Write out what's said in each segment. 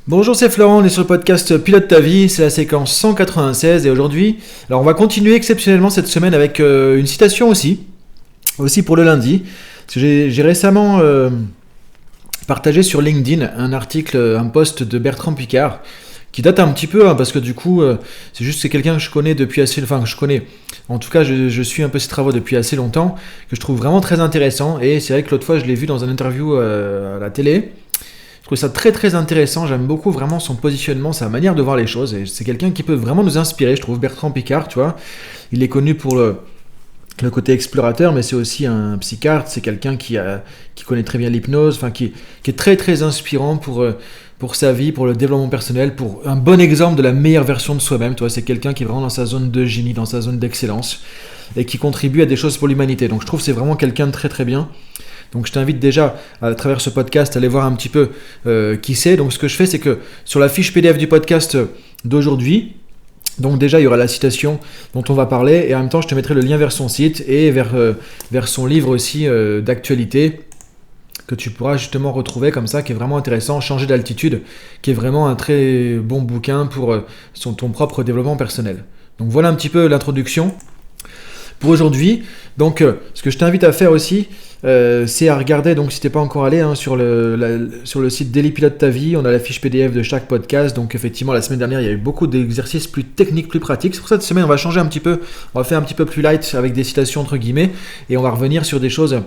Bonjour, c'est Florent, on est sur le podcast Pilote ta vie, c'est la séquence 196 et aujourd'hui, alors on va continuer exceptionnellement cette semaine avec une citation aussi pour le lundi. Parce que j'ai récemment partagé sur LinkedIn un article, un post de Bertrand Piccard qui date un petit peu, parce que du coup, c'est quelqu'un que je connais depuis assez, enfin que je connais, en tout cas je suis un peu ses travaux depuis assez longtemps, que je trouve vraiment très intéressant et c'est vrai que l'autre fois je l'ai vu dans un interview à la télé. Je trouve ça très très intéressant, j'aime beaucoup vraiment son positionnement, sa manière de voir les choses, et c'est quelqu'un qui peut vraiment nous inspirer, je trouve, Bertrand Piccard, tu vois. Il est connu pour le côté explorateur, mais c'est aussi un psychiatre, c'est quelqu'un qui connaît très bien l'hypnose, enfin qui est très très inspirant pour sa vie, pour le développement personnel, pour un bon exemple de la meilleure version de soi-même, tu vois. C'est quelqu'un qui est vraiment dans sa zone de génie, dans sa zone d'excellence, et qui contribue à des choses pour l'humanité. Donc je trouve que c'est vraiment quelqu'un de très très bien. Donc je t'invite déjà, à travers ce podcast, à aller voir un petit peu qui c'est. Donc ce que je fais, c'est que sur la fiche PDF du podcast d'aujourd'hui, donc déjà il y aura la citation dont on va parler, et en même temps je te mettrai le lien vers son site et vers son livre aussi d'actualité, que tu pourras justement retrouver comme ça, qui est vraiment intéressant, Changer d'altitude, qui est vraiment un très bon bouquin pour ton propre développement personnel. Donc voilà un petit peu l'introduction pour aujourd'hui. Donc ce que je t'invite à faire aussi, c'est à regarder, donc si t'es pas encore allé sur le site Daily Pilote ta vie, on a la fiche PDF de chaque podcast. Donc effectivement la semaine dernière il y a eu beaucoup d'exercices plus techniques, plus pratiques. C'est pour ça que cette semaine on va changer un petit peu, on va faire un petit peu plus light avec des citations entre guillemets, et on va revenir sur des choses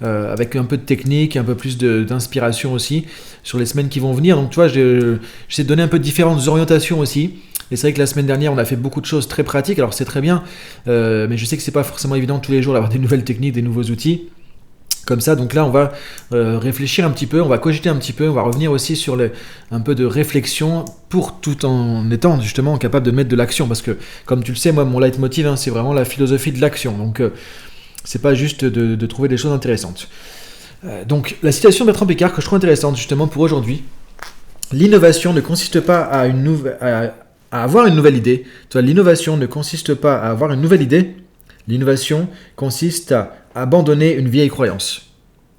avec un peu de technique, un peu plus d'inspiration aussi sur les semaines qui vont venir. Donc tu vois, j'essaie de donner un peu de différentes orientations aussi. Et c'est vrai que la semaine dernière, on a fait beaucoup de choses très pratiques, alors c'est très bien, mais je sais que c'est pas forcément évident tous les jours d'avoir des nouvelles techniques, des nouveaux outils comme ça. Donc là, on va réfléchir un petit peu, on va cogiter un petit peu, on va revenir aussi sur un peu de réflexion, tout en étant justement capable de mettre de l'action, parce que comme tu le sais, moi, mon leitmotiv, c'est vraiment la philosophie de l'action. Donc c'est pas juste de trouver des choses intéressantes. Donc la citation de Bertrand Piccard que je trouve intéressante justement pour aujourd'hui: l'innovation ne consiste pas à avoir une nouvelle idée. Tu vois, l'innovation ne consiste pas à avoir une nouvelle idée. L'innovation consiste à abandonner une vieille croyance.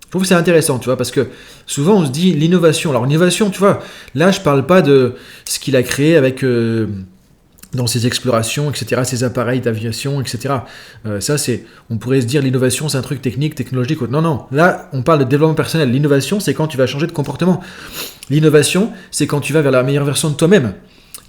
Je trouve que c'est intéressant, tu vois, parce que souvent on se dit l'innovation. Alors l'innovation, tu vois, là je parle pas de ce qu'il a créé avec dans ses explorations, etc., ses appareils d'aviation, etc. On pourrait se dire l'innovation c'est un truc technique, technologique. Non, là on parle de développement personnel. L'innovation c'est quand tu vas changer de comportement. L'innovation c'est quand tu vas vers la meilleure version de toi-même.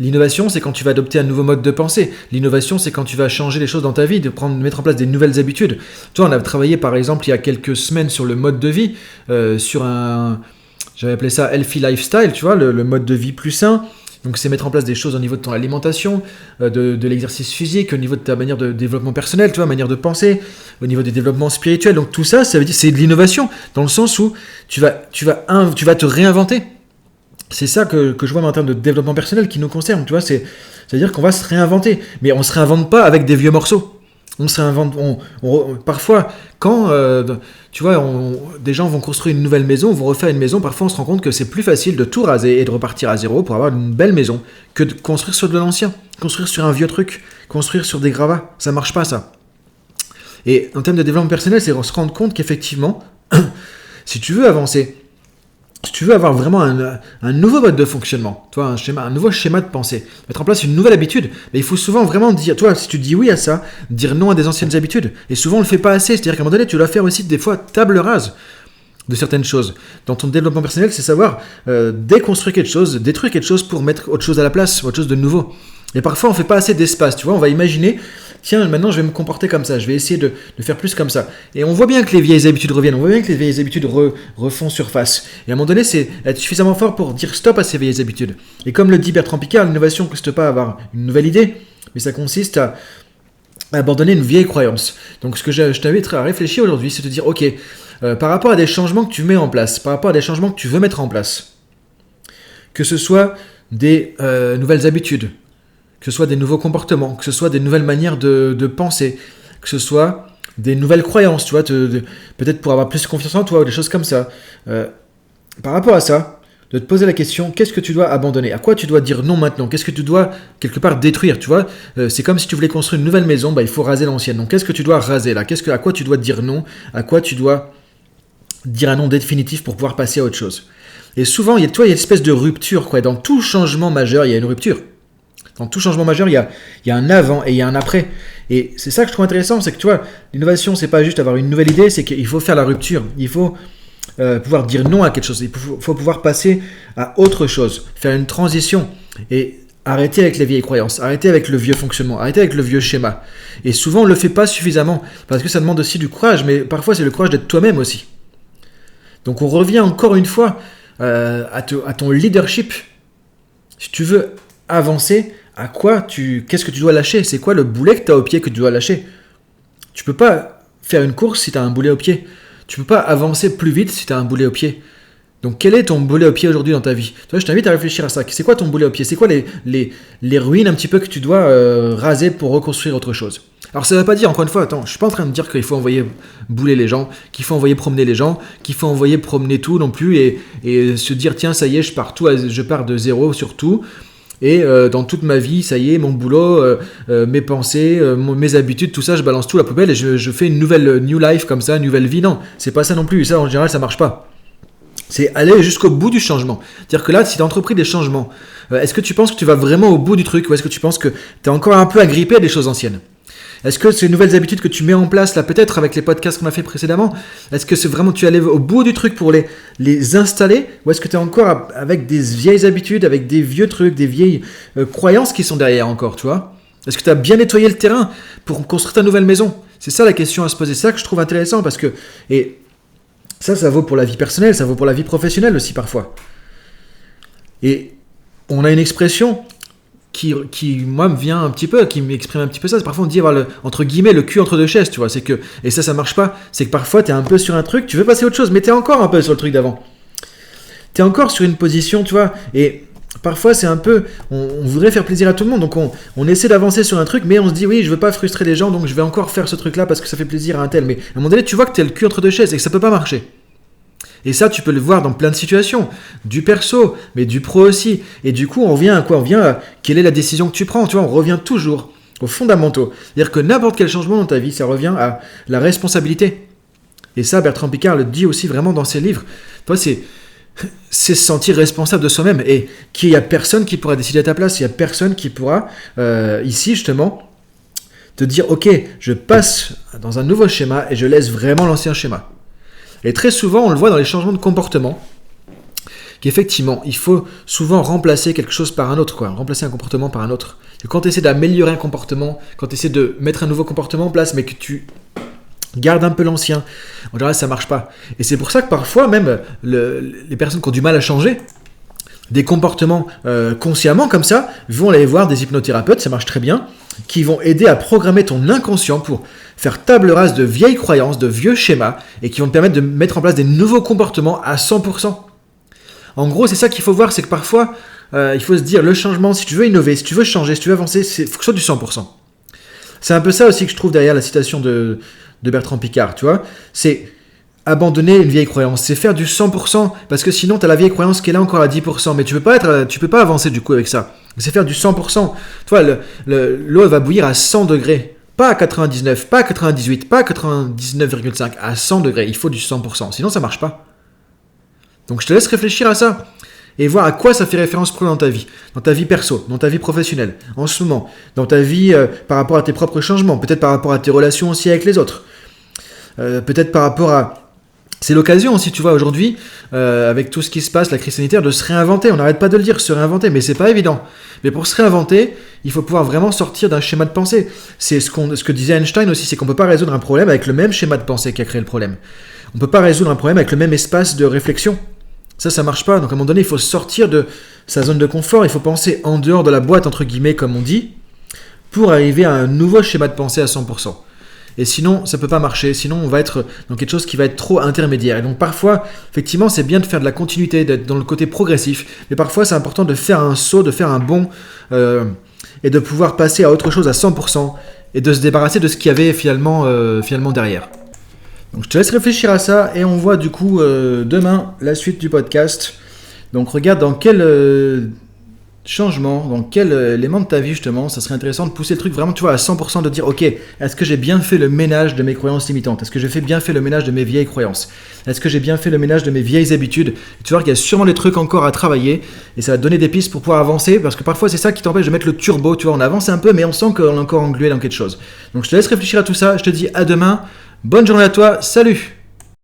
L'innovation, c'est quand tu vas adopter un nouveau mode de pensée. L'innovation, c'est quand tu vas changer les choses dans ta vie, de mettre en place des nouvelles habitudes. Toi, on a travaillé par exemple il y a quelques semaines sur le mode de vie, j'avais appelé ça healthy lifestyle, tu vois, le mode de vie plus sain. Donc c'est mettre en place des choses au niveau de ton alimentation, de l'exercice physique, au niveau de ta manière de développement personnel, tu vois, manière de penser, au niveau des développements spirituels. Donc tout ça, ça veut dire c'est de l'innovation, dans le sens où tu vas te réinventer. C'est ça que je vois en termes de développement personnel qui nous concerne, tu vois, c'est-à-dire qu'on va se réinventer, mais on se réinvente pas avec des vieux morceaux. On se réinvente, parfois, quand, tu vois, des gens vont construire une nouvelle maison, vont refaire une maison, parfois on se rend compte que c'est plus facile de tout raser et de repartir à zéro pour avoir une belle maison que de construire sur de l'ancien, construire sur un vieux truc, construire sur des gravats, ça marche pas ça. Et en termes de développement personnel, c'est se rendre compte qu'effectivement, si tu veux avancer, si tu veux avoir vraiment un nouveau mode de fonctionnement, toi, un nouveau schéma de pensée, mettre en place une nouvelle habitude, mais il faut souvent vraiment dire, toi, si tu dis oui à ça, dire non à des anciennes habitudes. Et souvent, on le fait pas assez. C'est-à-dire qu'à un moment donné, tu dois faire aussi des fois table rase de certaines choses. Dans ton développement personnel, c'est savoir déconstruire quelque chose, détruire quelque chose pour mettre autre chose à la place, autre chose de nouveau. Et parfois, on fait pas assez d'espace, tu vois, on va imaginer, tiens, maintenant, je vais me comporter comme ça, je vais essayer de faire plus comme ça. Et on voit bien que les vieilles habitudes reviennent, on voit bien que les vieilles habitudes refont surface. Et à un moment donné, c'est être suffisamment fort pour dire stop à ces vieilles habitudes. Et comme le dit Bertrand Piccard, l'innovation ne consiste pas à avoir une nouvelle idée, mais ça consiste à abandonner une vieille croyance. Donc ce que je t'invite à réfléchir aujourd'hui, c'est de dire, ok, par rapport à des changements que tu mets en place, par rapport à des changements que tu veux mettre en place, que ce soit des nouvelles habitudes, que ce soit des nouveaux comportements, que ce soit des nouvelles manières de penser, que ce soit des nouvelles croyances, tu vois, peut-être pour avoir plus confiance en toi, ou des choses comme ça. Par rapport à ça, de te poser la question, qu'est-ce que tu dois abandonner? À quoi tu dois dire non maintenant? Qu'est-ce que tu dois, quelque part, détruire, tu vois? C'est comme si tu voulais construire une nouvelle maison, il faut raser l'ancienne. Donc qu'est-ce que tu dois raser là? À quoi tu dois dire non? À quoi tu dois dire un non définitif pour pouvoir passer à autre chose? Et souvent, il y a une espèce de rupture, quoi. Dans tout changement majeur, il y a une rupture. Dans tout changement majeur, il y a un avant et il y a un après. Et c'est ça que je trouve intéressant, c'est que tu vois, l'innovation, c'est pas juste avoir une nouvelle idée, c'est qu'il faut faire la rupture. Il faut pouvoir dire non à quelque chose. Il faut pouvoir passer à autre chose, faire une transition et arrêter avec les vieilles croyances, arrêter avec le vieux fonctionnement, arrêter avec le vieux schéma. Et souvent, on ne le fait pas suffisamment parce que ça demande aussi du courage, mais parfois, c'est le courage d'être toi-même aussi. Donc, on revient encore une fois à ton leadership. Si tu veux avancer, qu'est-ce que tu dois lâcher? C'est quoi le boulet que tu as au pied que tu dois lâcher? Tu peux pas faire une course si tu as un boulet au pied. Tu peux pas avancer plus vite si tu as un boulet au pied. Donc quel est ton boulet au pied aujourd'hui dans ta vie? Toi, je t'invite à réfléchir à ça. C'est quoi ton boulet au pied? C'est quoi les ruines un petit peu que tu dois raser pour reconstruire autre chose? Alors ça ne veut pas dire, encore une fois, attends, je suis pas en train de dire qu'il faut envoyer bouler les gens, qu'il faut envoyer promener les gens, qu'il faut envoyer promener tout non plus et se dire tiens ça y est, je pars de zéro sur tout. Et dans toute ma vie, ça y est, mon boulot, mes pensées, mes habitudes, tout ça, je balance tout à la poubelle et je fais une nouvelle new life comme ça, une nouvelle vie. Non, c'est pas ça non plus. Et ça, en général, ça marche pas. C'est aller jusqu'au bout du changement. C'est-à-dire que là, si tu as entrepris des changements, est-ce que tu penses que tu vas vraiment au bout du truc ou est-ce que tu penses que tu es encore un peu agrippé à des choses anciennes? Est-ce que ces nouvelles habitudes que tu mets en place, là, peut-être avec les podcasts qu'on a fait précédemment, est-ce que c'est vraiment tu allais au bout du truc pour les installer ou est-ce que tu es encore avec des vieilles habitudes, avec des vieux trucs, des vieilles croyances qui sont derrière encore, tu vois? Est-ce que tu as bien nettoyé le terrain pour construire ta nouvelle maison? C'est ça la question à se poser. C'est ça que je trouve intéressant parce que... Et ça vaut pour la vie personnelle, ça vaut pour la vie professionnelle aussi parfois. Et on a une expression qui moi me vient un petit peu, qui m'exprime un petit peu ça. Parfois on dit avoir entre guillemets le cul entre deux chaises, tu vois. C'est que, et ça marche pas. C'est que parfois tu es un peu sur un truc, tu veux passer à autre chose, mais tu es encore un peu sur le truc d'avant. Tu es encore sur une position, tu vois. Et parfois c'est un peu, on voudrait faire plaisir à tout le monde, donc on essaie d'avancer sur un truc, mais on se dit oui, je veux pas frustrer les gens, donc je vais encore faire ce truc-là parce que ça fait plaisir à un tel. Mais à un moment donné, tu vois que tu es le cul entre deux chaises et que ça peut pas marcher. Et ça, tu peux le voir dans plein de situations, du perso, mais du pro aussi. Et du coup, on revient à quoi? On revient à quelle est la décision que tu prends, tu vois, on revient toujours aux fondamentaux. C'est-à-dire que n'importe quel changement dans ta vie, ça revient à la responsabilité. Et ça, Bertrand Piccard le dit aussi vraiment dans ses livres. Toi, c'est se sentir responsable de soi-même et qu'il n'y a personne qui pourra décider à ta place, il n'y a personne qui pourra, ici justement, te dire ok, je passe dans un nouveau schéma et je laisse vraiment l'ancien schéma. Et très souvent, on le voit dans les changements de comportement, qu'effectivement, il faut souvent remplacer quelque chose par un autre, quoi, remplacer un comportement par un autre. Et quand tu essaies d'améliorer un comportement, quand tu essaies de mettre un nouveau comportement en place, mais que tu garde un peu l'ancien. En général, ça marche pas. Et c'est pour ça que parfois, même les personnes qui ont du mal à changer des comportements consciemment comme ça, vont aller voir des hypnothérapeutes, ça marche très bien, qui vont aider à programmer ton inconscient pour faire table rase de vieilles croyances, de vieux schémas, et qui vont te permettre de mettre en place des nouveaux comportements à 100%. En gros, c'est ça qu'il faut voir, c'est que parfois, il faut se dire, le changement, si tu veux innover, si tu veux changer, si tu veux avancer, il faut que ce soit du 100%. C'est un peu ça aussi que je trouve derrière la citation de Bertrand Piccard, tu vois, c'est abandonner une vieille croyance, c'est faire du 100%, parce que sinon tu as la vieille croyance qui est là encore à 10%, mais tu peux pas avancer du coup avec ça, c'est faire du 100%, tu vois, l'eau va bouillir à 100 degrés, pas à 99, pas à 98, pas à 99,5, à 100 degrés, il faut du 100%, sinon ça marche pas. Donc je te laisse réfléchir à ça, et voir à quoi ça fait référence dans ta vie perso, dans ta vie professionnelle, en ce moment, dans ta vie par rapport à tes propres changements, peut-être par rapport à tes relations aussi avec les autres, peut-être par rapport à... C'est l'occasion aussi, tu vois, aujourd'hui, avec tout ce qui se passe, la crise sanitaire, de se réinventer. On n'arrête pas de le dire, se réinventer, mais c'est pas évident. Mais pour se réinventer, il faut pouvoir vraiment sortir d'un schéma de pensée. C'est ce que disait Einstein aussi, c'est qu'on ne peut pas résoudre un problème avec le même schéma de pensée qui a créé le problème. On ne peut pas résoudre un problème avec le même espace de réflexion. Ça marche pas. Donc à un moment donné, il faut sortir de sa zone de confort, il faut penser en dehors de la boîte, entre guillemets, comme on dit, pour arriver à un nouveau schéma de pensée à 100%. Et sinon, ça peut pas marcher. Sinon, on va être dans quelque chose qui va être trop intermédiaire. Et donc parfois, effectivement, c'est bien de faire de la continuité, d'être dans le côté progressif. Mais parfois, c'est important de faire un saut, de faire un bond et de pouvoir passer à autre chose à 100% et de se débarrasser de ce qu'il y avait finalement derrière. Donc je te laisse réfléchir à ça et on voit du coup demain la suite du podcast. Donc regarde dans quel changement, dans quel élément de ta vie justement, ça serait intéressant de pousser le truc vraiment, tu vois, à 100%, de dire, ok, est-ce que j'ai bien fait le ménage de mes croyances limitantes? Est-ce que j'ai bien fait le ménage de mes vieilles croyances? Est-ce que j'ai bien fait le ménage de mes vieilles habitudes? Et tu vois qu'il y a sûrement des trucs encore à travailler, et ça va te donner des pistes pour pouvoir avancer, parce que parfois c'est ça qui t'empêche de mettre le turbo, tu vois, on avance un peu, mais on sent qu'on est encore englué dans quelque chose. Donc je te laisse réfléchir à tout ça, je te dis à demain, bonne journée à toi, salut!